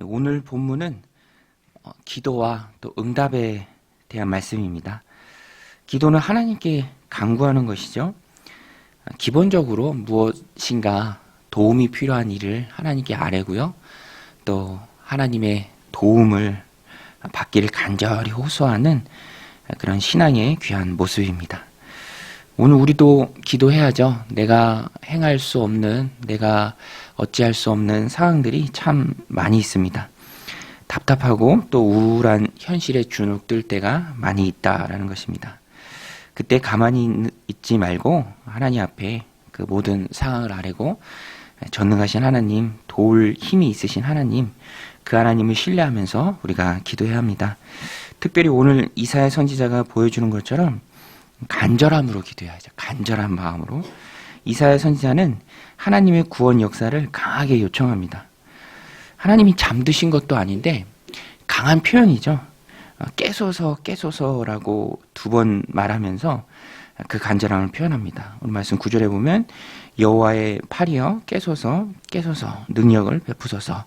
오늘 본문은 기도와 또 응답에 대한 말씀입니다. 기도는 하나님께 간구하는 것이죠. 기본적으로 무엇인가 도움이 필요한 일을 하나님께 아뢰고요. 또 하나님의 도움을 받기를 간절히 호소하는 그런 신앙의 귀한 모습입니다. 오늘 우리도 기도해야죠. 내가 행할 수 없는, 내가 어찌할 수 없는 상황들이 참 많이 있습니다. 답답하고 또 우울한 현실에 주눅들 때가 많이 있다라는 것입니다. 그때 가만히 있지 말고 하나님 앞에 그 모든 상황을 아뢰고 전능하신 하나님, 도울 힘이 있으신 하나님, 그 하나님을 신뢰하면서 우리가 기도해야 합니다. 특별히 오늘 이사야 선지자가 보여주는 것처럼 간절함으로 기도해야죠. 간절한 마음으로. 이사야 선지자는 하나님의 구원 역사를 강하게 요청합니다. 하나님이 잠드신 것도 아닌데 강한 표현이죠. 깨소서라고 2번 말하면서 그 간절함을 표현합니다. 오늘 말씀 9절에 보면 여호와의 팔이여 깨소서 능력을 베푸소서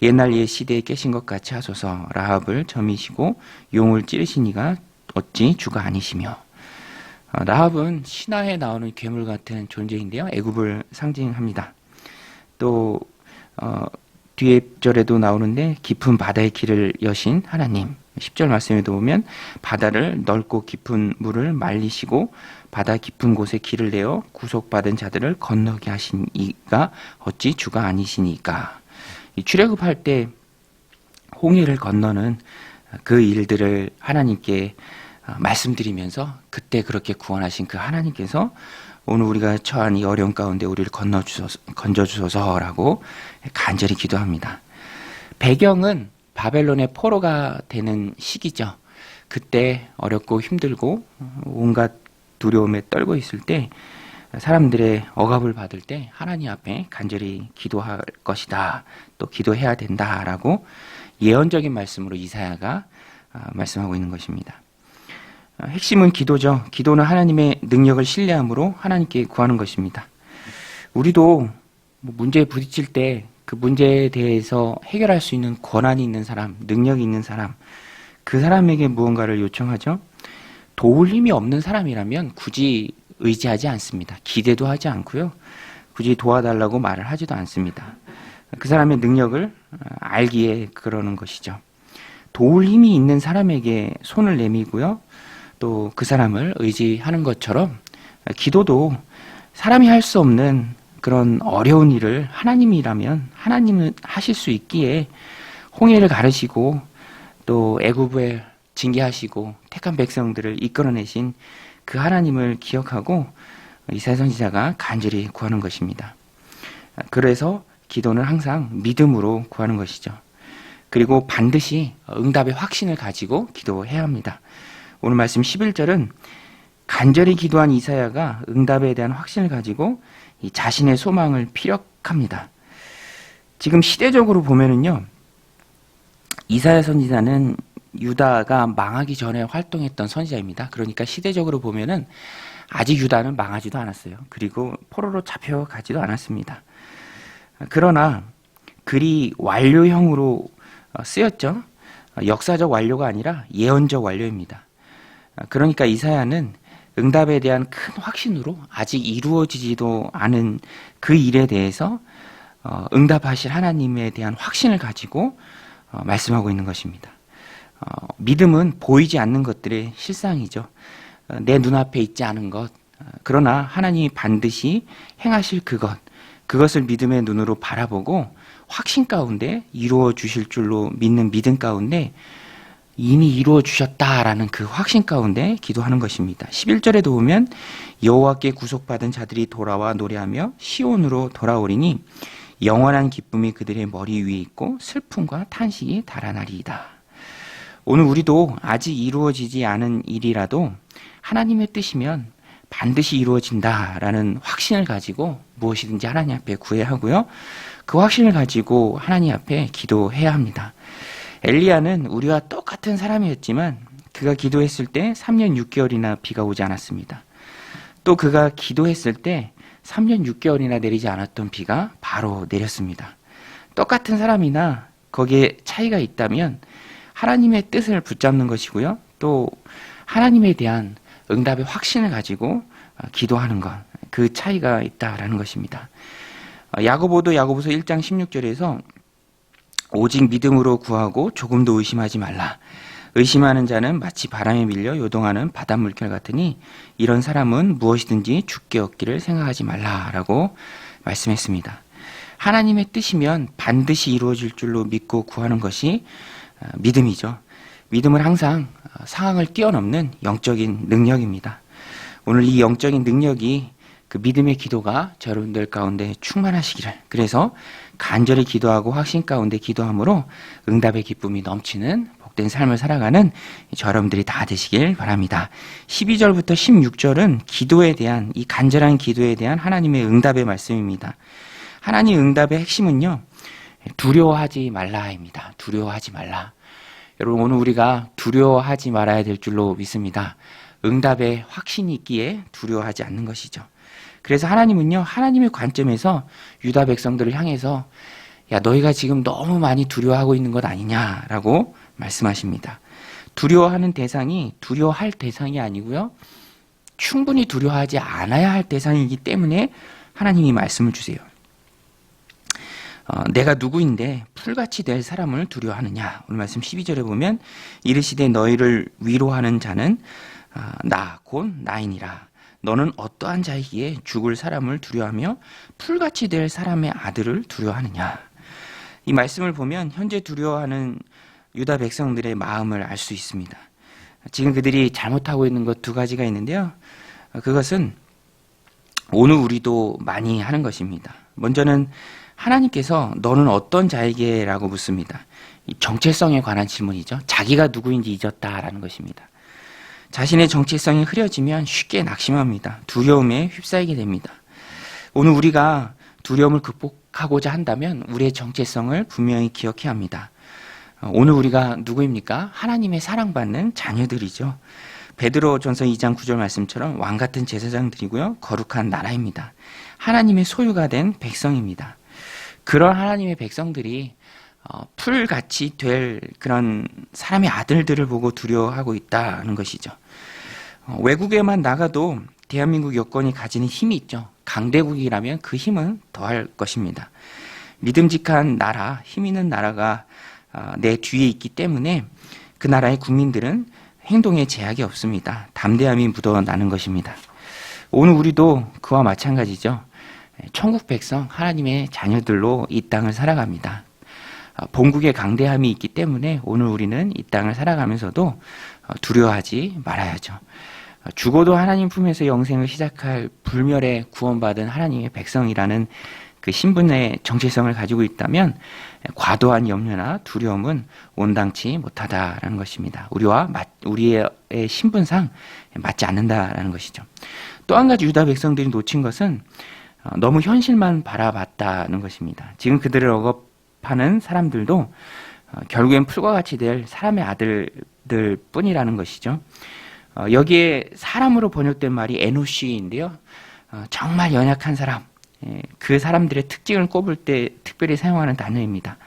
옛날 옛 시대에 깨신 것 같이 하소서 라합을 점이시고 용을 찌르신 이가 어찌 주가 아니시며. 라합은 신화에 나오는 괴물 같은 존재인데요. 애굽을 상징합니다. 또 뒤에 절에도 나오는데 깊은 바다의 길을 여신 하나님. 10절 말씀에도 보면 바다를 넓고 깊은 물을 말리시고 바다 깊은 곳에 길을 내어 구속받은 자들을 건너게 하신 이가 어찌 주가 아니시니까. 출애굽할 때 홍해를 건너는 그 일들을 하나님께 말씀드리면서 그때 그렇게 구원하신 그 하나님께서 오늘 우리가 처한 이 어려운 가운데 우리를 건져주소서라고 간절히 기도합니다. 배경은 바벨론의 포로가 되는 시기죠. 그때 어렵고 힘들고 온갖 두려움에 떨고 있을 때 사람들의 억압을 받을 때 하나님 앞에 간절히 기도할 것이다. 또 기도해야 된다라고 예언적인 말씀으로 이사야가 말씀하고 있는 것입니다. 핵심은 기도죠. 기도는 하나님의 능력을 신뢰함으로 하나님께 구하는 것입니다. 우리도 문제에 부딪힐 때 그 문제에 대해서 해결할 수 있는 권한이 있는 사람, 능력이 있는 사람, 그 사람에게 무언가를 요청하죠. 도울 힘이 없는 사람이라면 굳이 의지하지 않습니다. 기대도 하지 않고요. 굳이 도와달라고 말을 하지도 않습니다. 그 사람의 능력을 알기에 그러는 것이죠. 도울 힘이 있는 사람에게 손을 내미고요. 또 그 사람을 의지하는 것처럼 기도도 사람이 할 수 없는 그런 어려운 일을 하나님이라면 하나님은 하실 수 있기에 홍해를 가르시고 또 애굽을 징계하시고 택한 백성들을 이끌어내신 그 하나님을 기억하고 이사야 선지자가 간절히 구하는 것입니다. 그래서 기도는 항상 믿음으로 구하는 것이죠. 그리고 반드시 응답의 확신을 가지고 기도해야 합니다. 오늘 말씀 11절은 간절히 기도한 이사야가 응답에 대한 확신을 가지고 이 자신의 소망을 피력합니다. 지금 시대적으로 보면은요, 이사야 선지자는 유다가 망하기 전에 활동했던 선지자입니다. 그러니까 시대적으로 보면은 아직 유다는 망하지도 않았어요. 그리고 포로로 잡혀가지도 않았습니다. 그러나 글이 완료형으로 쓰였죠. 역사적 완료가 아니라 예언적 완료입니다. 그러니까 이사야는 응답에 대한 큰 확신으로 아직 이루어지지도 않은 그 일에 대해서 응답하실 하나님에 대한 확신을 가지고 말씀하고 있는 것입니다. 믿음은 보이지 않는 것들의 실상이죠. 내 눈앞에 있지 않은 것, 그러나 하나님이 반드시 행하실 그것을 믿음의 눈으로 바라보고 확신 가운데 이루어 주실 줄로 믿는 믿음 가운데 이미 이루어 주셨다라는 그 확신 가운데 기도하는 것입니다. 11절에도 보면 여호와께 구속받은 자들이 돌아와 노래하며 시온으로 돌아오리니 영원한 기쁨이 그들의 머리 위에 있고 슬픔과 탄식이 달아나리이다. 오늘 우리도 아직 이루어지지 않은 일이라도 하나님의 뜻이면 반드시 이루어진다라는 확신을 가지고 무엇이든지 하나님 앞에 구해야 하고요. 그 확신을 가지고 하나님 앞에 기도해야 합니다. 엘리야는 우리와 똑같은 사람이었지만 그가 기도했을 때 3년 6개월이나 비가 오지 않았습니다. 또 그가 기도했을 때 3년 6개월이나 내리지 않았던 비가 바로 내렸습니다. 똑같은 사람이나 거기에 차이가 있다면 하나님의 뜻을 붙잡는 것이고요. 또 하나님에 대한 응답의 확신을 가지고 기도하는 것, 그 차이가 있다라는 것입니다. 야고보도 야고보서 1장 16절에서 오직 믿음으로 구하고 조금도 의심하지 말라. 의심하는 자는 마치 바람에 밀려 요동하는 바닷물결 같으니 이런 사람은 무엇이든지 죽게 얻기를 생각하지 말라라고 말씀했습니다. 하나님의 뜻이면 반드시 이루어질 줄로 믿고 구하는 것이 믿음이죠. 믿음은 항상 상황을 뛰어넘는 영적인 능력입니다. 오늘 이 영적인 능력이 그 믿음의 기도가 여러분들 가운데 충만하시기를, 그래서 간절히 기도하고 확신 가운데 기도함으로 응답의 기쁨이 넘치는 복된 삶을 살아가는 여러분들이 다 되시길 바랍니다. 12절부터 16절은 기도에 대한, 이 간절한 기도에 대한 하나님의 응답의 말씀입니다. 하나님 응답의 핵심은요, 두려워하지 말라입니다. 두려워하지 말라. 여러분, 오늘 우리가 두려워하지 말아야 될 줄로 믿습니다. 응답에 확신이 있기에 두려워하지 않는 것이죠. 그래서 하나님은요, 하나님의 관점에서 유다 백성들을 향해서 야, 너희가 지금 너무 많이 두려워하고 있는 것 아니냐라고 말씀하십니다. 두려워하는 대상이 두려워할 대상이 아니고요, 충분히 두려워하지 않아야 할 대상이기 때문에 하나님이 말씀을 주세요. 내가 누구인데 풀같이 될 사람을 두려워하느냐. 오늘 말씀 12절에 보면 이르시되 너희를 위로하는 자는 나 곧 나이니라. 너는 어떠한 자이기에 죽을 사람을 두려워하며 풀같이 될 사람의 아들을 두려워하느냐. 이 말씀을 보면 현재 두려워하는 유다 백성들의 마음을 알 수 있습니다. 지금 그들이 잘못하고 있는 것 두 가지가 있는데요. 그것은 오늘 우리도 많이 하는 것입니다. 먼저는 하나님께서 너는 어떤 자에게 라고 묻습니다. 이 정체성에 관한 질문이죠. 자기가 누구인지 잊었다라는 것입니다. 자신의 정체성이 흐려지면 쉽게 낙심합니다. 두려움에 휩싸이게 됩니다. 오늘 우리가 두려움을 극복하고자 한다면 우리의 정체성을 분명히 기억해야 합니다. 오늘 우리가 누구입니까? 하나님의 사랑받는 자녀들이죠. 베드로전서 2장 9절 말씀처럼 왕같은 제사장들이고요, 거룩한 나라입니다. 하나님의 소유가 된 백성입니다. 그런 하나님의 백성들이 풀같이 될 그런 사람의 아들들을 보고 두려워하고 있다는 것이죠. 외국에만 나가도 대한민국 여건이 가지는 힘이 있죠. 강대국이라면 그 힘은 더할 것입니다. 믿음직한 나라, 힘 있는 나라가 내 뒤에 있기 때문에 그 나라의 국민들은 행동에 제약이 없습니다. 담대함이 묻어나는 것입니다. 오늘 우리도 그와 마찬가지죠. 천국 백성, 하나님의 자녀들로 이 땅을 살아갑니다. 본국의 강대함이 있기 때문에 오늘 우리는 이 땅을 살아가면서도 두려워하지 말아야죠. 죽어도 하나님 품에서 영생을 시작할 불멸의 구원받은 하나님의 백성이라는 그 신분의 정체성을 가지고 있다면 과도한 염려나 두려움은 온당치 못하다라는 것입니다. 우리의 신분상 맞지 않는다라는 것이죠. 또 한 가지 유다 백성들이 놓친 것은 너무 현실만 바라봤다는 것입니다. 지금 그들을 억압하는 사람들도 결국엔 풀과 같이 될 사람의 아들들 뿐이라는 것이죠. 여기에 사람으로 번역된 말이 에노시인데요. 정말 연약한 사람, 그 사람들의 특징을 꼽을 때 특별히 사용하는 단어입니다.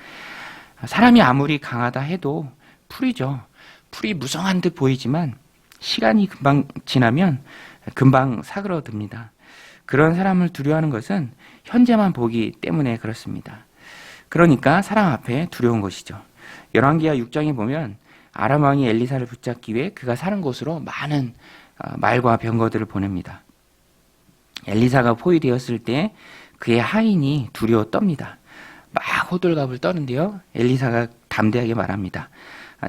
사람이 아무리 강하다 해도 풀이죠. 풀이 무성한 듯 보이지만 시간이 금방 지나면 금방 사그러듭니다. 그런 사람을 두려워하는 것은 현재만 보기 때문에 그렇습니다. 그러니까 사람 앞에 두려운 것이죠. 열왕기하 6장에 보면 아람 왕이 엘리사를 붙잡기 위해 그가 사는 곳으로 많은 말과 병거들을 보냅니다. 엘리사가 포위되었을 때 그의 하인이 두려워 떱니다. 막 호들갑을 떠는데요, 엘리사가 담대하게 말합니다.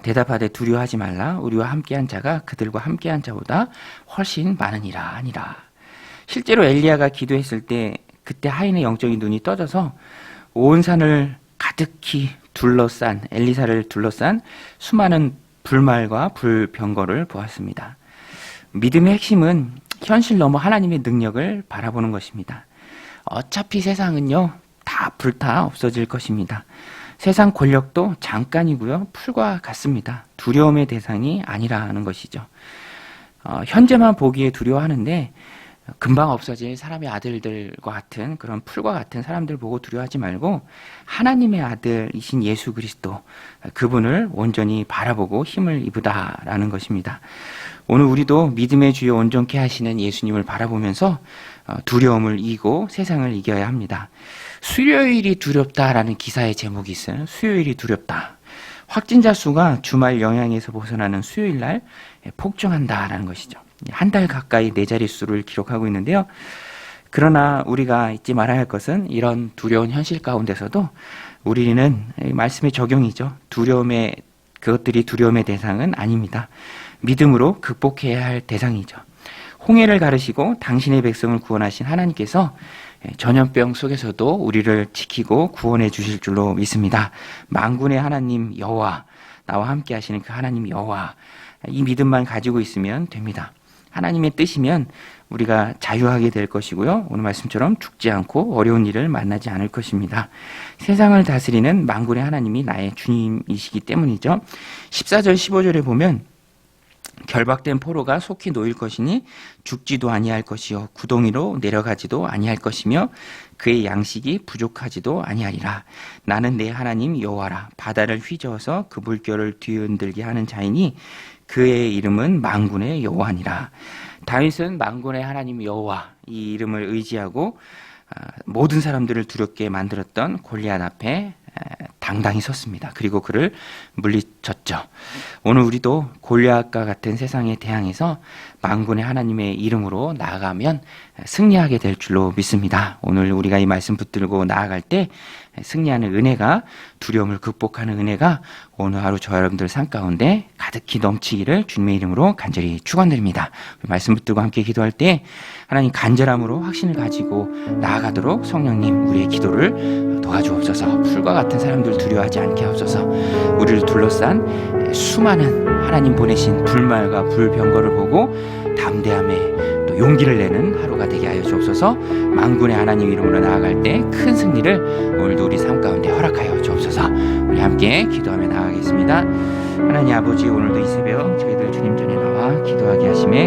대답하되 두려워하지 말라. 우리와 함께한 자가 그들과 함께한 자보다 훨씬 많으니라 하니라. 실제로 엘리야가 기도했을 때 그때 하인의 영적인 눈이 떠져서 온 산을 가득히 둘러싼, 엘리사를 둘러싼 수많은 불말과 불병거를 보았습니다. 믿음의 핵심은 현실 넘어 하나님의 능력을 바라보는 것입니다. 어차피 세상은요, 다 불타 없어질 것입니다. 세상 권력도 잠깐이고요, 풀과 같습니다. 두려움의 대상이 아니라는 것이죠. 현재만 보기에 두려워하는데 금방 없어질 사람의 아들들과 같은 그런 풀과 같은 사람들 보고 두려워하지 말고 하나님의 아들이신 예수 그리스도, 그분을 온전히 바라보고 힘을 입으다라는 것입니다. 오늘 우리도 믿음의 주여 온전케 하시는 예수님을 바라보면서 두려움을 이기고 세상을 이겨야 합니다. 수요일이 두렵다라는 기사의 제목이 있어요. 수요일이 두렵다. 확진자 수가 주말 영향에서 벗어나는 수요일 날 폭증한다라는 것이죠. 한 달 가까이 네 자릿수를 기록하고 있는데요. 그러나 우리가 잊지 말아야 할 것은 이런 두려운 현실 가운데서도 우리는 말씀의 적용이죠. 그것들이 두려움의 대상은 아닙니다. 믿음으로 극복해야 할 대상이죠. 홍해를 가르시고 당신의 백성을 구원하신 하나님께서 전염병 속에서도 우리를 지키고 구원해 주실 줄로 믿습니다. 만군의 하나님 여호와, 나와 함께 하시는 그 하나님 여호와, 이 믿음만 가지고 있으면 됩니다. 하나님의 뜻이면 우리가 자유하게 될 것이고요. 오늘 말씀처럼 죽지 않고 어려운 일을 만나지 않을 것입니다. 세상을 다스리는 만군의 하나님이 나의 주님이시기 때문이죠. 14절 15절에 보면 결박된 포로가 속히 놓일 것이니 죽지도 아니할 것이요 구덩이로 내려가지도 아니할 것이며 그의 양식이 부족하지도 아니하리라. 나는 내 하나님 여호와라. 바다를 휘저어서 그 물결을 뒤흔들게 하는 자이니 그의 이름은 만군의 여호와니라. 다윗은 만군의 하나님 여호와, 이 이름을 의지하고 모든 사람들을 두렵게 만들었던 골리앗 앞에 당당히 섰습니다. 그리고 그를 물리쳤죠. 오늘 우리도 골리앗과 같은 세상에 대항해서 만군의 하나님의 이름으로 나아가면 승리하게 될 줄로 믿습니다. 오늘 우리가 이 말씀 붙들고 나아갈 때 승리하는 은혜가, 두려움을 극복하는 은혜가 오늘 하루 저 여러분들 삶 가운데 가득히 넘치기를 주님의 이름으로 간절히 축원드립니다. 말씀 붙들고 함께 기도할 때 하나님 간절함으로 확신을 가지고 나아가도록 성령님 우리의 기도를 도와주옵소서. 풀과 같은 사람들 두려워하지 않게 하옵소서. 우리를 둘러싼 수많은 하나님 보내신 불말과 불병거를 보고 담대함에 또 용기를 내는 하루가 되게 하여 주옵소서. 만군의 하나님 이름으로 나아갈 때 큰 승리를 오늘도 우리 삶 가운데 허락하여 주옵소서. 우리 함께 기도하며 나아가겠습니다. 하나님 아버지, 오늘도 이 새벽 저희들 주님 전에 나와 기도하게 하심에